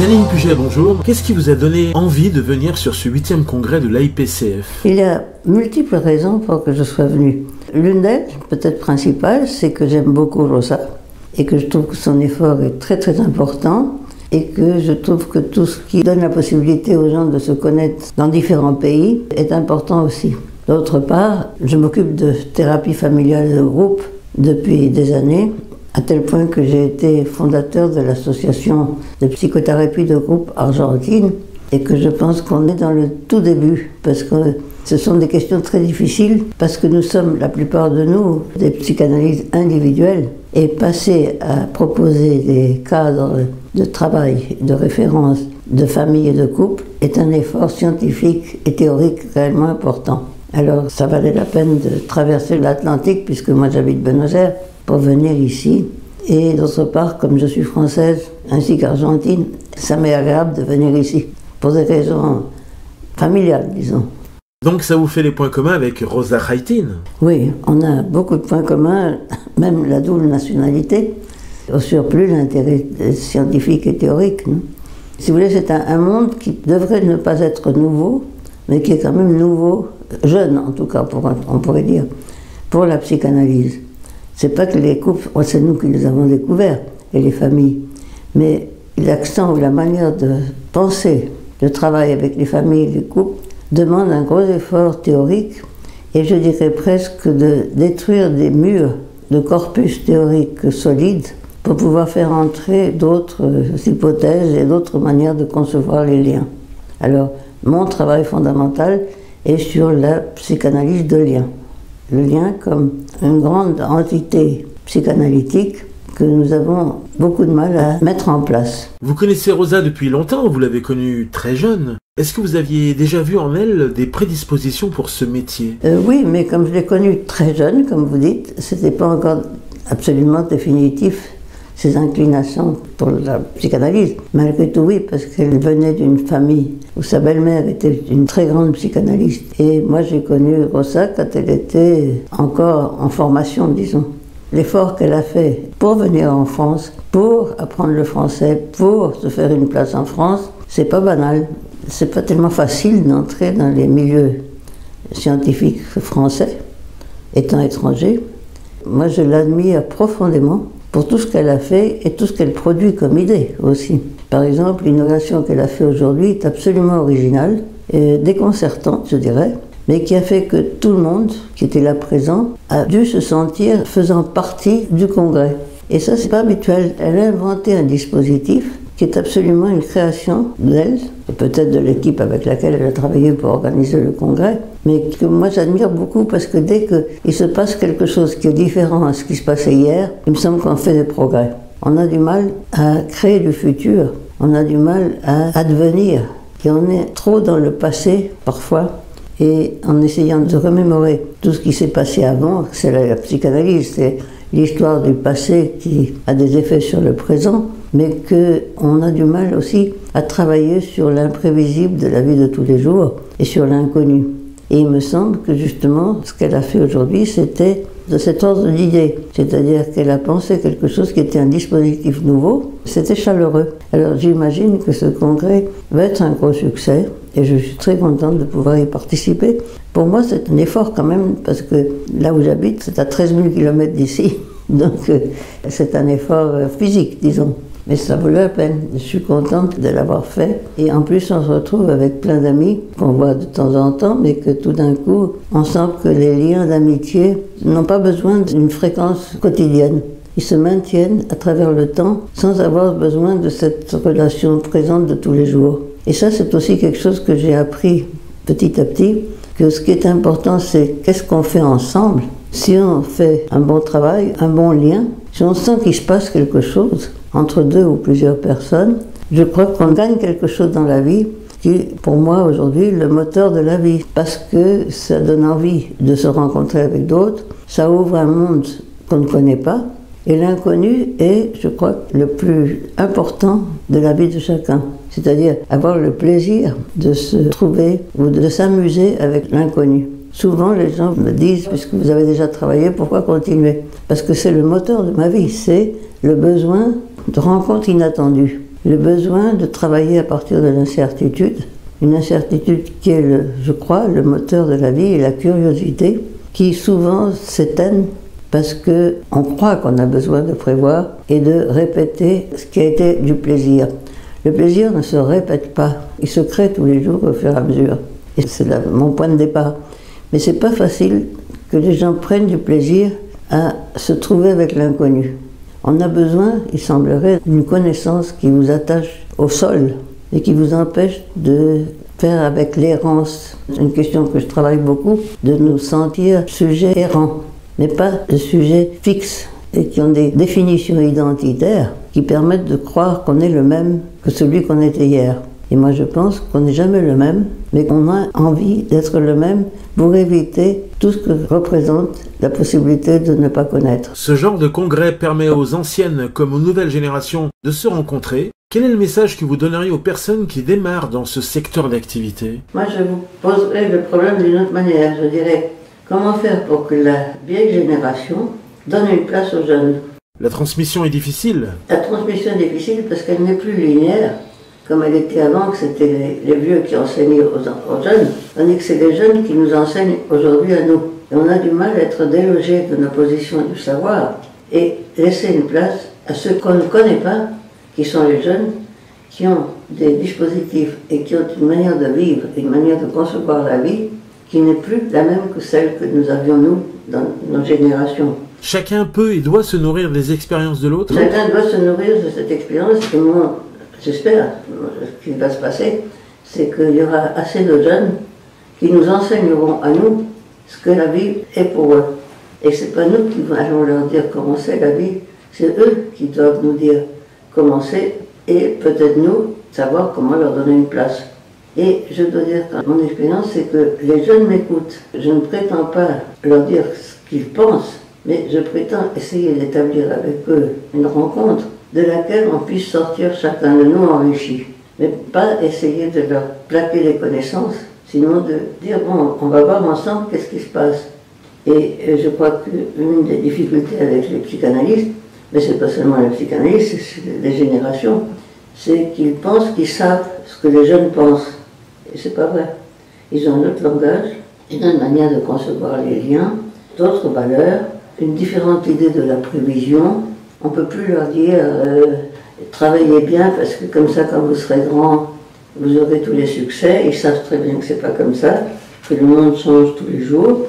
Janine Puget, bonjour. Qu'est-ce qui vous a donné envie de venir sur ce 8e congrès de l'AIPCF? Il y a multiples raisons pour que je sois venue. L'une d'elles, peut-être principale, c'est que j'aime beaucoup Rosa et que je trouve que son effort est très très important et que je trouve que tout ce qui donne la possibilité aux gens de se connaître dans différents pays est important aussi. D'autre part, je m'occupe de thérapie familiale de groupe depuis des années, à tel point que j'ai été fondateur de l'association de psychothérapie de groupe argentine et que je pense qu'on est dans le tout début parce que ce sont des questions très difficiles parce que nous sommes, la plupart de nous, des psychanalyses individuelles et passer à proposer des cadres de travail, de référence, de famille et de couple est un effort scientifique et théorique réellement important. Alors ça valait la peine de traverser l'Atlantique puisque moi j'habite Buenos Aires pour venir ici. Et d'autre part, comme je suis française ainsi qu'argentine, ça m'est agréable de venir ici pour des raisons familiales, disons. Donc ça vous fait les points communs avec Rosa Chaitin? Oui, on a beaucoup de points communs, même la double nationalité, au surplus l'intérêt scientifique et théorique. Non? Si vous voulez, c'est un monde qui devrait ne pas être nouveau, mais qui est quand même nouveau, jeune en tout cas, on pourrait dire, pour la psychanalyse. C'est pas que les couples, c'est nous qui les avons découverts, et les familles, mais l'accent ou la manière de penser, de travailler avec les familles et les couples, demande un gros effort théorique, et je dirais presque de détruire des murs de corpus théorique solides pour pouvoir faire entrer d'autres hypothèses et d'autres manières de concevoir les liens. Alors, mon travail fondamental est sur la psychanalyse de lien. Le lien comme une grande entité psychanalytique que nous avons beaucoup de mal à mettre en place. Vous connaissez Rosa depuis longtemps, vous l'avez connue très jeune. Est-ce que vous aviez déjà vu en elle des prédispositions pour ce métier? Oui, mais comme je l'ai connue très jeune, comme vous dites, c'était pas encore absolument définitif ses inclinations pour la psychanalyse. Malgré tout, oui, parce qu'elle venait d'une famille où sa belle-mère était une très grande psychanalyste. Et moi, j'ai connu Rosa quand elle était encore en formation, disons. L'effort qu'elle a fait pour venir en France, pour apprendre le français, pour se faire une place en France, c'est pas banal. C'est pas tellement facile d'entrer dans les milieux scientifiques français, étant étranger. Moi, je l'admire profondément pour tout ce qu'elle a fait et tout ce qu'elle produit comme idée aussi. Par exemple, l'innovation qu'elle a fait aujourd'hui est absolument originale et déconcertante, je dirais, mais qui a fait que tout le monde qui était là présent a dû se sentir faisant partie du congrès. Et ça, c'est pas habituel. Elle a inventé un dispositif qui est absolument une création d'elle, et peut-être de l'équipe avec laquelle elle a travaillé pour organiser le congrès, mais que moi j'admire beaucoup parce que dès qu'il se passe quelque chose qui est différent à ce qui se passait hier, il me semble qu'on fait des progrès. On a du mal à créer du futur, on a du mal à advenir, et on est trop dans le passé parfois, et en essayant de remémorer tout ce qui s'est passé avant, c'est la psychanalyse, c'est l'histoire du passé qui a des effets sur le présent, mais qu'on a du mal aussi à travailler sur l'imprévisible de la vie de tous les jours et sur l'inconnu. Et il me semble que justement, ce qu'elle a fait aujourd'hui, c'était de cet ordre d'idées. C'est-à-dire qu'elle a pensé quelque chose qui était un dispositif nouveau, c'était chaleureux. Alors j'imagine que ce congrès va être un gros succès et je suis très contente de pouvoir y participer. Pour moi, c'est un effort quand même, parce que là où j'habite, c'est à 13 000 km d'ici. Donc c'est un effort physique, disons. Mais ça vaut la peine. Je suis contente de l'avoir fait. Et en plus, on se retrouve avec plein d'amis qu'on voit de temps en temps, mais que tout d'un coup, on sent que les liens d'amitié n'ont pas besoin d'une fréquence quotidienne. Ils se maintiennent à travers le temps sans avoir besoin de cette relation présente de tous les jours. Et ça, c'est aussi quelque chose que j'ai appris petit à petit, que ce qui est important, c'est qu'est-ce qu'on fait ensemble. Si on fait un bon travail, un bon lien, si on sent qu'il se passe quelque chose entre deux ou plusieurs personnes, je crois qu'on gagne quelque chose dans la vie qui est pour moi aujourd'hui le moteur de la vie, parce que ça donne envie de se rencontrer avec d'autres, ça ouvre un monde qu'on ne connaît pas, et l'inconnu est, je crois, le plus important de la vie de chacun. C'est-à-dire avoir le plaisir de se trouver ou de s'amuser avec l'inconnu. Souvent, les gens me disent, puisque vous avez déjà travaillé, pourquoi continuer? Parce que c'est le moteur de ma vie, c'est le besoin de rencontres inattendues. le besoin de travailler à partir de l'incertitude, une incertitude qui est, je crois, le moteur de la vie et la curiosité, qui souvent s'éteignent parce qu'on croit qu'on a besoin de prévoir et de répéter ce qui a été du plaisir. Le plaisir ne se répète pas, il se crée tous les jours au fur et à mesure. Et c'est là mon point de départ. Mais c'est pas facile que les gens prennent du plaisir à se trouver avec l'inconnu. On a besoin, il semblerait, d'une connaissance qui vous attache au sol et qui vous empêche de faire avec l'errance. C'est une question que je travaille beaucoup, de nous sentir sujets errants, mais pas de sujets fixes et qui ont des définitions identitaires qui permettent de croire qu'on est le même que celui qu'on était hier. Et moi je pense qu'on n'est jamais le même, mais qu'on a envie d'être le même pour éviter tout ce que représente la possibilité de ne pas connaître. Ce genre de congrès permet aux anciennes comme aux nouvelles générations de se rencontrer. Quel est le message que vous donneriez aux personnes qui démarrent dans ce secteur d'activité? Moi je vous poserai le problème d'une autre manière. Je dirais, comment faire pour que la vieille génération donne une place aux jeunes? La transmission est difficile. La transmission est difficile parce qu'elle n'est plus linéaire, comme elle était avant, que c'était les vieux qui enseignaient aux jeunes, tandis que c'est les jeunes qui nous enseignent aujourd'hui à nous. Et on a du mal à être délogé de nos positions du savoir et laisser une place à ceux qu'on ne connaît pas, qui sont les jeunes, qui ont des dispositifs et qui ont une manière de vivre, une manière de concevoir la vie qui n'est plus la même que celle que nous avions nous dans nos générations. Chacun peut et doit se nourrir des expériences de l'autre. Chacun doit se nourrir de cette expérience et moi, j'espère, ce qui va se passer, c'est qu'il y aura assez de jeunes qui nous enseigneront à nous ce que la vie est pour eux. Et ce n'est pas nous qui allons leur dire comment c'est la vie, c'est eux qui doivent nous dire comment c'est et peut-être nous savoir comment leur donner une place. Et je dois dire que mon expérience, c'est que les jeunes m'écoutent. Je ne prétends pas leur dire ce qu'ils pensent, mais je prétends essayer d'établir avec eux une rencontre de laquelle on puisse sortir chacun de nous enrichi. Mais pas essayer de leur plaquer des connaissances, sinon de dire, bon, on va voir ensemble qu'est-ce qui se passe. Et je crois qu'une des difficultés avec les psychanalystes, mais c'est pas seulement les psychanalystes, c'est les générations, c'est qu'ils pensent qu'ils savent ce que les jeunes pensent. Et c'est pas vrai. Ils ont un autre langage, une autre manière de concevoir les liens, d'autres valeurs, une différente idée de la prévision. On ne peut plus leur dire travaillez bien parce que comme ça, quand vous serez grand, vous aurez tous les succès. Ils savent très bien que ce n'est pas comme ça, que le monde change tous les jours.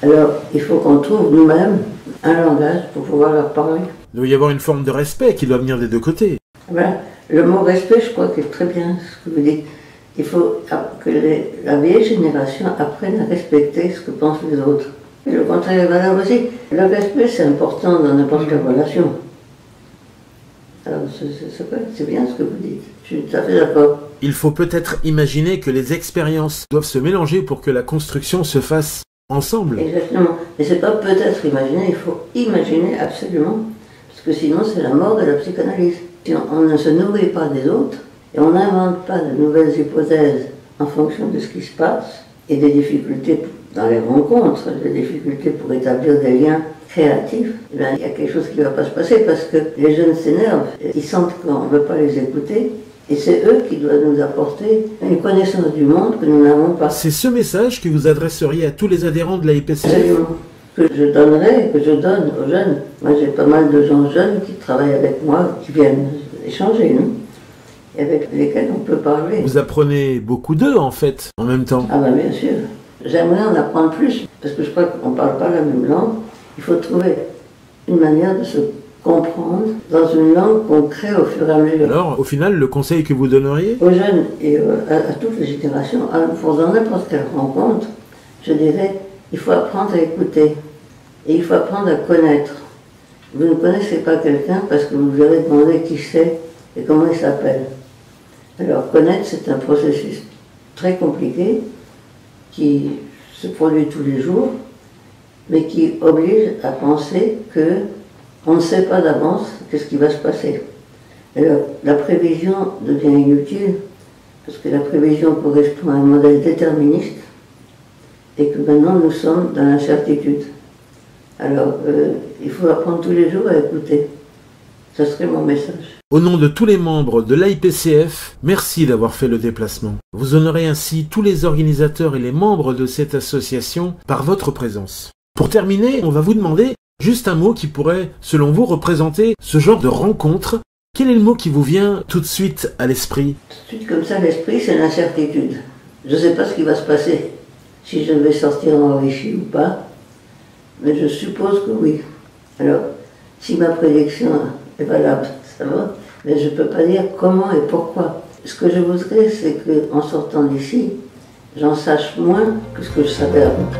Alors, il faut qu'on trouve nous-mêmes un langage pour pouvoir leur parler. Il doit y avoir une forme de respect qui doit venir des deux côtés. Voilà. Le mot respect, je crois que c'est très bien ce que vous dites. Il faut que la vieille génération apprenne à respecter ce que pensent les autres. Et le contraire est valable aussi. Le respect, c'est important dans n'importe quelle relation. Alors, c'est bien ce que vous dites. Je suis tout à fait d'accord. Il faut peut-être imaginer que les expériences doivent se mélanger pour que la construction se fasse ensemble. Exactement. Mais c'est pas peut-être imaginer, il faut imaginer absolument. Parce que sinon, c'est la mort de la psychanalyse. Si on ne se nourrit pas des autres, et on n'invente pas de nouvelles hypothèses en fonction de ce qui se passe, et des difficultés dans les rencontres, des difficultés pour établir des liens créatifs, eh bien, il y a quelque chose qui ne va pas se passer parce que les jeunes s'énervent, ils sentent qu'on ne veut pas les écouter, et c'est eux qui doivent nous apporter une connaissance du monde que nous n'avons pas. C'est ce message que vous adresseriez à tous les adhérents de la IPCF? Absolument. Que je donnerai, que je donne aux jeunes. Moi j'ai pas mal de gens jeunes qui travaillent avec moi, qui viennent échanger, nous, et avec lesquels on peut parler. Vous apprenez beaucoup d'eux en fait, en même temps. Ah ben bien sûr. J'aimerais en apprendre plus, parce que je crois qu'on ne parle pas la même langue. Il faut trouver une manière de se comprendre dans une langue qu'on crée au fur et à mesure. Alors, au final, le conseil que vous donneriez? Aux jeunes et à toutes les générations, pour dans n'importe quelle rencontre, je dirais, il faut apprendre à écouter et il faut apprendre à connaître. Vous ne connaissez pas quelqu'un parce que vous lui avez demandé qui c'est et comment il s'appelle. Alors connaître, c'est un processus très compliqué qui se produit tous les jours, mais qui oblige à penser qu'on ne sait pas d'avance qu'est-ce qui va se passer. Alors, la prévision devient inutile, parce que la prévision correspond à un modèle déterministe, et que maintenant nous sommes dans l'incertitude. Alors, il faut apprendre tous les jours à écouter. Ce serait mon message. Au nom de tous les membres de l'AIPCF, merci d'avoir fait le déplacement. Vous honorez ainsi tous les organisateurs et les membres de cette association par votre présence. Pour terminer, on va vous demander juste un mot qui pourrait, selon vous, représenter ce genre de rencontre. Quel est le mot qui vous vient tout de suite à l'esprit? Tout de suite comme ça, l'esprit, c'est l'incertitude. Je ne sais pas ce qui va se passer, si je vais sortir enrichi ou pas, mais je suppose que oui. Alors, si ma prédiction est valable, ça va, mais je ne peux pas dire comment et pourquoi. Ce que je voudrais, c'est qu'en sortant d'ici, j'en sache moins que ce que je savais avant.